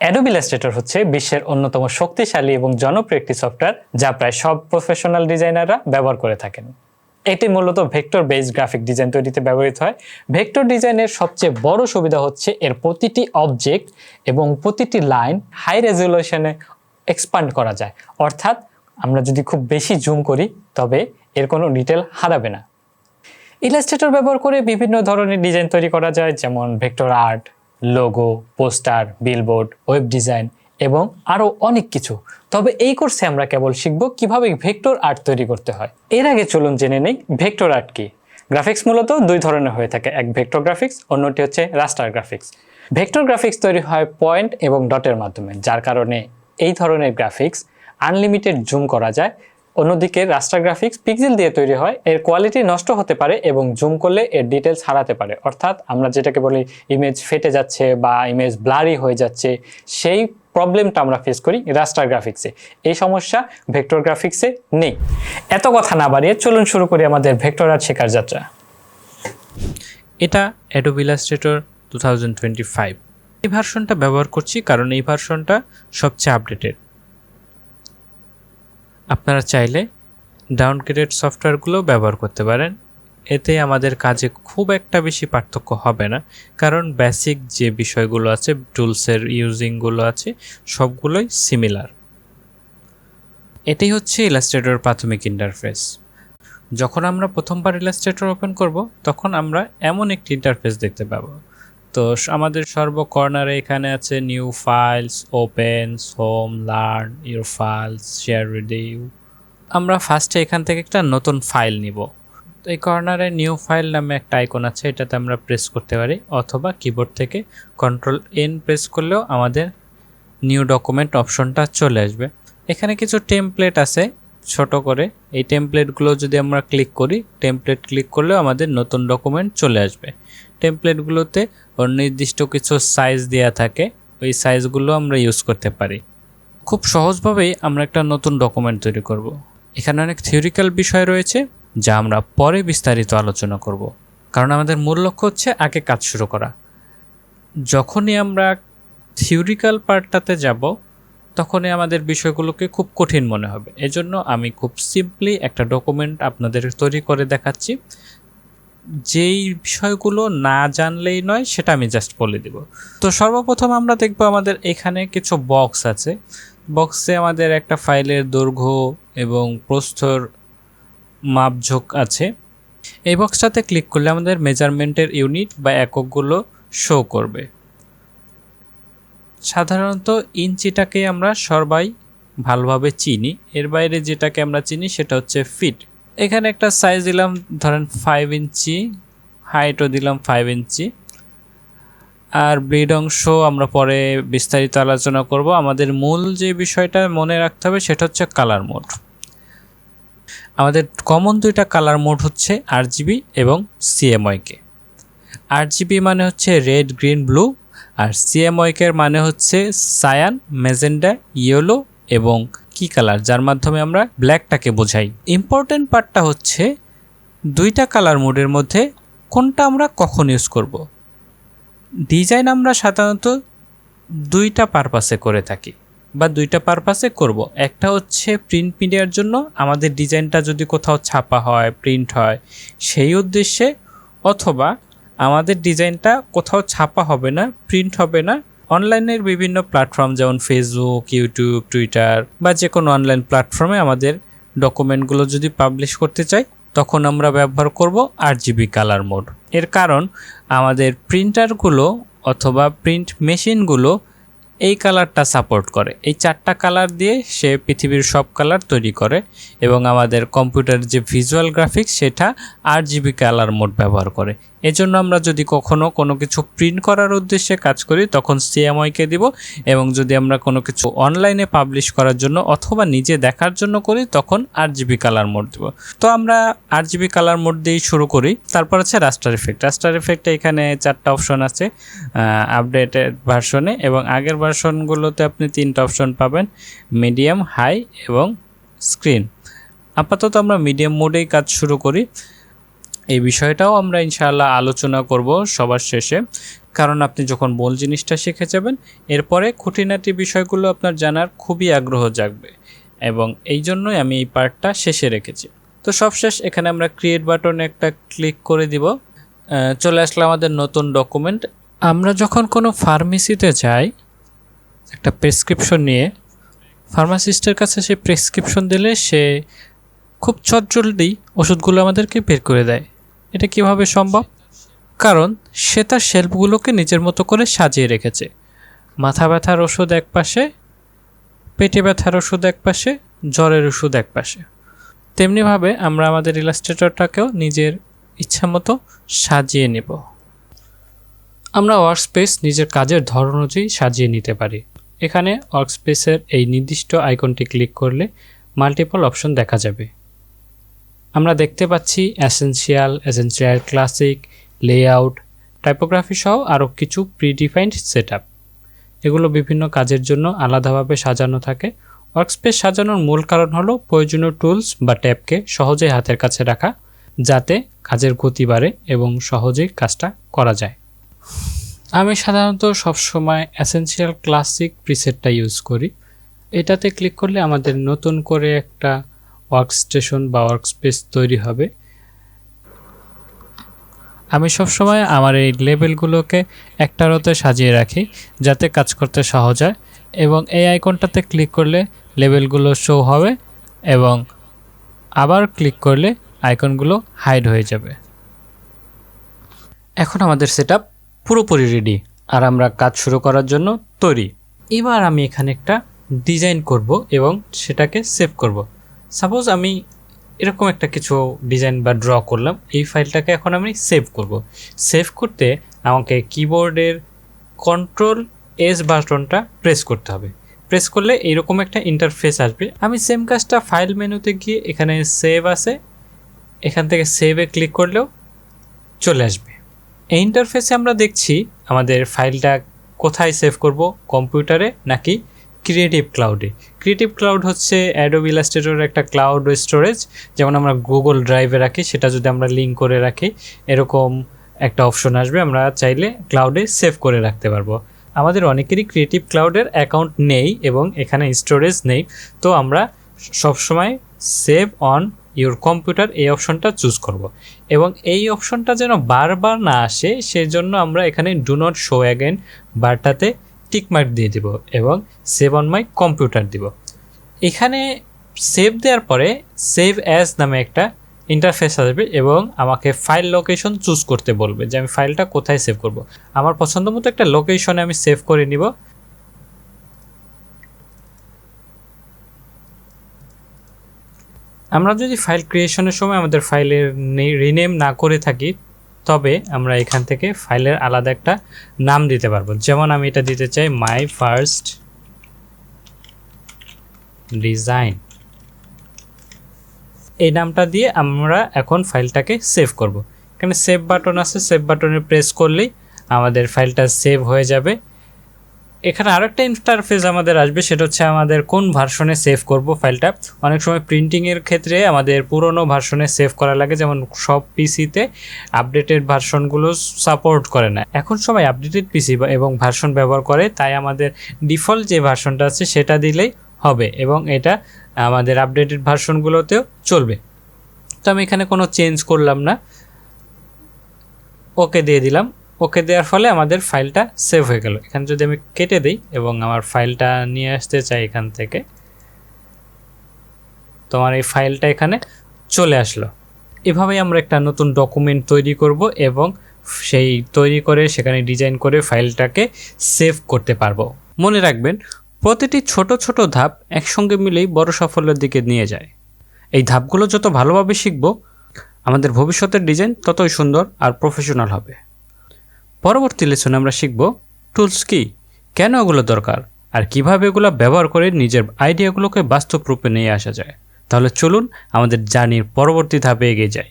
Adobe Illustrator হচ্ছে বিশ্বের অন্যতম শক্তিশালী এবং জনপ্রিয় একটি সফটওয়্যার যা প্রায় সব প্রফেশনাল ডিজাইনাররা ব্যবহার করে থাকেন। এটি মূলত ভেক্টর বেসড গ্রাফিক ডিজাইন তৈরিতে ব্যবহৃত হয়। ভেক্টর ডিজাইনের সবচেয়ে বড় সুবিধা হচ্ছে এর প্রতিটি অবজেক্ট এবং প্রতিটি লাইন হাই রেজলিউশনে এক্সপান্ড করা যায়, অর্থাৎ আমরা যদি খুব বেশি জুম করি তবে এর কোনো ডিটেল হারাবে না। ইলাস্ট্রেটর ব্যবহার করে বিভিন্ন ধরনের ডিজাইন তৈরি করা যায়, যেমন vector art, logo, poster, billboard, web design এবং আরও অনেক কিছু। তবে এই কোর্সে আমরা কেবল শিখব কিভাবে ভেক্টর আর্ট তৈরি করতে হয়। এর আগে চলুন জেনে নেই ভেক্টর আর্ট কি। গ্রাফিক্স মূলত দুই ধরনের হয়ে থাকে, এক ভেক্টর গ্রাফিক্স, অন্যটি হচ্ছে রাস্টার গ্রাফিক্স। ভেক্টর গ্রাফিক্স তৈরি হয় পয়েন্ট এবং ডটের মাধ্যমে, যার কারণে এই ধরনের গ্রাফিক্স আনলিমিটেড জুম করা যায়। অন্যদিকে রাস্টার গ্রাফিক্স পিক্সেল দিয়ে তৈরি হয়, এর কোয়ালিটি নষ্ট হতে পারে এবং জুম করলে এর ডিটেলস হারাতে পারে, অর্থাৎ আমরা যেটাকে বলি ইমেজ ফেটে যাচ্ছে বা ইমেজ ব্লারি হয়ে যাচ্ছে, সেই প্রবলেমটা আমরা ফেস করি রাস্টার গ্রাফিক্সে। এই সমস্যা ভেক্টর গ্রাফিক্সে নেই। এত কথা না বাড়িয়ে চলুন শুরু করি আমাদের ভেক্টর আর্ট শেখার যাত্রা। এটা অ্যাডোবি ইলাস্ট্রেটর 2025 এই ভার্সনটা ব্যবহার করছি কারণ এই ভার্সনটা সবচেয়ে আপডেটেড। আপনারা চাইলে ডাউনগ্রেডেড সফটওয়্যারগুলো ব্যবহার করতে পারেন, এতে আমাদের কাজে খুব একটা বেশি পার্থক্য হবে না, কারণ বেসিক যে বিষয়গুলো আছে, টুলসের ইউজিংগুলো আছে, সবগুলোই সিমিলার। এটাই হচ্ছে ইলাস্ট্রেটর প্রাথমিক ইন্টারফেস। যখন আমরা প্রথমবার ইলাস্ট্রেটর ওপেন করব তখন আমরা এমন একটি ইন্টারফেস দেখতে পাবো। তো আমাদের সর্বকর্নারে এখানে আছে new files, opens, home, learn, your files, share review. আমরা ফার্স্টে এখান থেকে একটা নতুন ফাইল নিব। তো এই কর্নারে নিউ ফাইল নামে একটা আইকন আছে, এটাতে আমরা প্রেস করতে পারি, অথবা কিবোর্ড থেকে Ctrl+N প্রেস করলেও আমাদের নিউ ডকুমেন্ট অপশনটা চলে আসবে। এখানে কিছু টেমপ্লেট আছে ছোট করে, এই টেমপ্লেটগুলো যদি আমরা ক্লিক করি, টেমপ্লেট ক্লিক করলেও আমাদের নতুন ডকুমেন্ট চলে আসবে। টেমপ্লেটগুলোতে ওর নির্দিষ্ট কিছু সাইজ দেওয়া থাকে, ওই সাইজগুলো আমরা ইউজ করতে পারি। খুব সহজভাবেই আমরা একটা নতুন ডকুমেন্ট তৈরি করব। এখানে অনেক থিওরিক্যাল বিষয় রয়েছে যা আমরা পরে বিস্তারিত আলোচনা করব, কারণ আমাদের মূল লক্ষ্য হচ্ছে আগে কাজ শুরু করা। যখনই আমরা থিওরিক্যাল পার্টটাতে যাব তখনই আমাদের বিষয়গুলোকে খুব কঠিন মনে হবে। এজন্য আমি খুব সিম্পলি একটা ডকুমেন্ট আপনাদের তৈরি করে দেখাচ্ছি। যেই বিষয়গুলো না জানলেই নয় সেটা আমি জাস্ট বলে দিব। তো সর্বপ্রথম আমরা দেখব আমাদের এখানে কিছু বক্স আছে। বক্সে আমাদের একটা ফাইলের দৈর্ঘ্য এবং প্রস্থর মাপঝোঁক আছে। এই বক্সটাতে ক্লিক করলে আমাদের মেজারমেন্টের ইউনিট বা এককগুলো শো করবে। সাধারণত ইঞ্চিটাকে আমরা সবাই ভালোভাবে চিনি, এর বাইরে যেটাকে আমরা চিনি সেটা হচ্ছে ফিট। এখানে একটা সাইজ দিলাম ধরেন 5 ইঞ্চি, হাইটও দিলাম 5 ইঞ্চি। আর ব্লিড অংশ আমরা পরে বিস্তারিত আলোচনা করব। আমাদের মূল যে বিষয়টা মনে রাখতে হবে সেটা হচ্ছে কালার মোড। আমাদের কমন দুইটা কালার মোড হচ্ছে RGB এবং CMYK। RGB মানে হচ্ছে রেড, গ্রিন, ব্লু, আর CMYK এর মানে হচ্ছে সায়ান, ম্যাজেন্ডা, ইয়েলো এবং কি কালার, যার মাধ্যমে আমরা ব্ল্যাকটাকে বোঝাই। ইম্পর্টেন্ট পার্টটা হচ্ছে দুইটা কালার মোডের মধ্যে কোনটা আমরা কখন ইউজ করব। ডিজাইন আমরা সাধারণত দুইটা পারপাসে করে থাকি বা দুইটা পারপাসে করব। একটা হচ্ছে প্রিন্ট মিডিয়ার জন্য, আমাদের ডিজাইনটা যদি কোথাও ছাপা হয়, প্রিন্ট হয় সেই উদ্দেশ্যে, অথবা আমাদের ডিজাইনটা কোথাও ছাপা হবে না, প্রিন্ট হবে না, অনলাইনের বিভিন্ন প্ল্যাটফর্ম যেমন ফেসবুক, ইউটিউব, টুইটার বা যে কোনো অনলাইন প্ল্যাটফর্মে আমাদের ডকুমেন্টগুলো যদি পাবলিশ করতে চাই তখন আমরা ব্যবহার করব RGB কালার মোড। এর কারণ আমাদের প্রিন্টারগুলো অথবা প্রিন্ট মেশিনগুলো এই কালারটা সাপোর্ট করে। এই চারটা কালার দিয়ে সে পৃথিবীর সব কালার তৈরি করে এবং আমাদের কম্পিউটারের যে ভিজুয়াল গ্রাফিক্স সেটা RGB কালার মোড ব্যবহার করে। এজন্য আমরা যদি কখনো কোনো কিছু প্রিন্ট করার উদ্দেশ্যে কাজ করি তখন CMYK দিব, এবং যদি আমরা কোনো কিছু অনলাইনে পাবলিশ করার জন্য অথবা নিজে দেখার জন্য করি তখন RGB কালার মোড দিব। তো আমরা RGB কালার মোড দিয়েই শুরু করি। তারপর আছে রাস্টার ইফেক্ট। রাস্টার ইফেক্টে এখানে চারটা অপশন আছে আপডেটেড ভার্সনে, এবং আগের ভার্সনগুলোতে আপনি তিনটা অপশন পাবেন, মিডিয়াম, হাই এবং স্ক্রিন। আপাতত আমরা মিডিয়াম মোডেই কাজ শুরু করি। এই বিষয়টাও আমরা ইনশাআল্লাহ আলোচনা করব সবার শেষে, কারণ আপনি যখন মূল জিনিসটা শিখে যাবেন এরপরে খুঁটিনাটি বিষয়গুলো আপনার জানার খুবই আগ্রহ জাগবে, এবং এই জন্যই আমি এই পার্টটা শেষে রেখেছি। তো সবশেষ এখানে আমরা ক্রিয়েট বাটনে একটা ক্লিক করে দিব। চলে আসলে আমাদের নতুন ডকুমেন্ট। আমরা যখন কোনো ফার্মেসিতে যাই একটা প্রেসক্রিপশন নিয়ে, ফার্মাসিস্টের কাছে সে প্রেসক্রিপশন দিলে সে খুব চটজলদি ওষুধগুলো আমাদেরকে বের করে দেয়। এটা কিভাবে সম্ভব? কারণ সে তার শেলফগুলোকে নিজের মতো করে সাজিয়ে রেখেছে। মাথা ব্যথার ওষুধ এক পাশে, পেটে ব্যথার ওষুধ এক পাশে, জ্বরের ওষুধ এক পাশে। তেমনিভাবে আমরা আমাদের ইলাস্ট্রেটরটাকেও নিজের ইচ্ছা মতো সাজিয়ে নেব। আমরা ওয়ার্কস্পেস নিজের কাজের ধরন অনুযায়ী সাজিয়ে নিতে পারি। এখানে ওয়ার্কস্পেসের এই নির্দিষ্ট আইকনটি ক্লিক করলে মাল্টিপল অপশন দেখা যাবে। আমরা দেখতে পাচ্ছি এসেনশিয়াল, ক্লাসিক, লেআউট, টাইপোগ্রাফি সহ আরও কিছু প্রিডিফাইন্ড সেটআপ। এগুলো বিভিন্ন কাজের জন্য আলাদাভাবে সাজানো থাকে। ওয়ার্কস্পেস সাজানোর মূল কারণ হলো প্রয়োজনীয় টুলস বা ট্যাবকে সহজেই হাতের কাছে রাখা, যাতে কাজের গতি বাড়ে এবং সহজেই কাজটা করা যায়। আমি সাধারণত সবসময় এসেনশিয়াল ক্লাসিক প্রিসেটটা ইউজ করি। এটাতে ক্লিক করলে আমাদের নতুন করে একটা ওয়ার্কস্টেশন বা ওয়ার্কস্পেস তৈরি হবে। আমি সবসময় আমার এই লেবেলগুলোকে একটা রোতে সাজিয়ে রাখি যাতে কাজ করতে সহজ হয়, এবং এই আইকনটাতে ক্লিক করলে লেবেলগুলো শো হবে এবং আবার ক্লিক করলে আইকনগুলো হাইড হয়ে যাবে। এখন আমাদের সেটআপ পুরোপুরি রেডি আর আমরা কাজ শুরু করার জন্য তৈরি। এবার আমি এখানে একটা ডিজাইন করব এবং সেটাকে সেভ করব। সাপোজ আমি এরকম একটা কিছু ডিজাইন বা ড্র করলাম, এই ফাইলটাকে এখন আমি সেভ করব। সেভ করতে আমাকে কিবোর্ডের Ctrl+S বাটনটা প্রেস করতে হবে। প্রেস করলে এইরকম একটা ইন্টারফেস আসবে। আমি সেম কাজটা ফাইল মেনুতে গিয়ে এখানে সেভ আছে, এখান থেকে সেভে ক্লিক করলেও চলে আসবে। এই ইন্টারফেসে আমরা দেখছি আমাদের ফাইলটা কোথায় সেভ করব, কম্পিউটারে নাকি ক্রিয়েটিভ ক্লাউডে। ক্রিয়েটিভ ক্লাউড হচ্ছে অ্যাডোবি ইলাস্ট্রেটরের একটা ক্লাউড স্টোরেজ, যেমন আমরা গুগল ড্রাইভে রাখি, সেটা যদি আমরা লিঙ্ক করে রাখি এরকম একটা অপশন আসবে, আমরা চাইলে ক্লাউডে সেভ করে রাখতে পারবো। আমাদের অনেকেরই ক্রিয়েটিভ ক্লাউডের অ্যাকাউন্ট নেই এবং এখানে স্টোরেজ নেই, তো আমরা সবসময় সেভ অন ইউর কম্পিউটার এই অপশনটা চুজ করব, এবং এই অপশনটা যেন বারবার না আসে সেজন্য আমরা এখানে ডু নট শো অ্যাগেন বারটাতে টিকমার্ক দিয়ে দিব এবং সেভ অন মাই কম্পিউটার দিব। এখানে সেভ দেওয়ার পরে সেভ অ্যাজ নামে একটা ইন্টারফেস আসবে এবং আমাকে ফাইল লোকেশন চুজ করতে বলবে যে আমি ফাইলটা কোথায় সেভ করব। আমার পছন্দ মতো একটা লোকেশনে আমি সেভ করে নিব। আমরা যদি ফাইল ক্রিয়েশনের সময় আমাদের ফাইলের রিনেম না করে থাকি, তবে আমরা এখান থেকে ফাইলের আলাদা একটা নাম দিতে পারবো। যেমন আমি এটা দিতে চাই মাই ফার্স্ট ডিজাইন। এই নামটা দিয়ে আমরা এখন ফাইলটাকে সেভ করব। এখানে সেভ বাটন আছে, সেভ বাটনে প্রেস করলেই আমাদের ফাইলটা সেভ হয়ে যাবে। এখানে আরেকটা ইন্টারফেস আমাদের আসবে, সেটা হচ্ছে আমাদের কোন ভার্সনে সেভ করব ফাইলটা। অনেক সময় প্রিন্টিংয়ের ক্ষেত্রে আমাদের পুরনো ভার্সনে সেভ করা লাগে, যেমন সব পিসিতে আপডেটেড ভার্সনগুলো সাপোর্ট করে না। এখন সবাই আপডেটেড পিসি এবং ভার্সন ব্যবহার করে, তাই আমাদের ডিফল্ট যে ভার্সনটা আছে সেটা দিলেই হবে এবং এটা আমাদের আপডেটেড ভার্সনগুলোতেও চলবে। তো আমি এখানে কোনো চেঞ্জ করলাম না, ওকে দিয়ে দিলাম। ওকে দেওয়ার ফলে আমাদের ফাইলটা সেভ হয়ে গেল। এখানে যদি আমি কেটে দিই এবং আমার ফাইলটা নিয়ে আসতে চাই এখান থেকে, তোমার এই ফাইলটা এখানে চলে আসলো। এভাবেই আমরা একটা নতুন ডকুমেন্ট তৈরি করব এবং সেই তৈরি করে সেখানে ডিজাইন করে ফাইলটাকে সেভ করতে পারবো। মনে রাখবেন, প্রতিটি ছোট ছোট ধাপ একসঙ্গে মিলেই বড় সাফল্যের দিকে নিয়ে যায়। এই ধাপগুলো যত ভালোভাবে শিখব, আমাদের ভবিষ্যতের ডিজাইন ততই সুন্দর আর প্রফেশনাল হবে। পরবর্তী লেসনে আমরা শিখব টুলস কি, কেন এগুলো দরকার, আর কিভাবে এগুলো ব্যবহার করে নিজের আইডিয়াগুলোকে বাস্তব রূপে নিয়ে আসা যায়। তাহলে চলুন আমাদের জার্নির পরবর্তী ধাপে এগিয়ে যাই।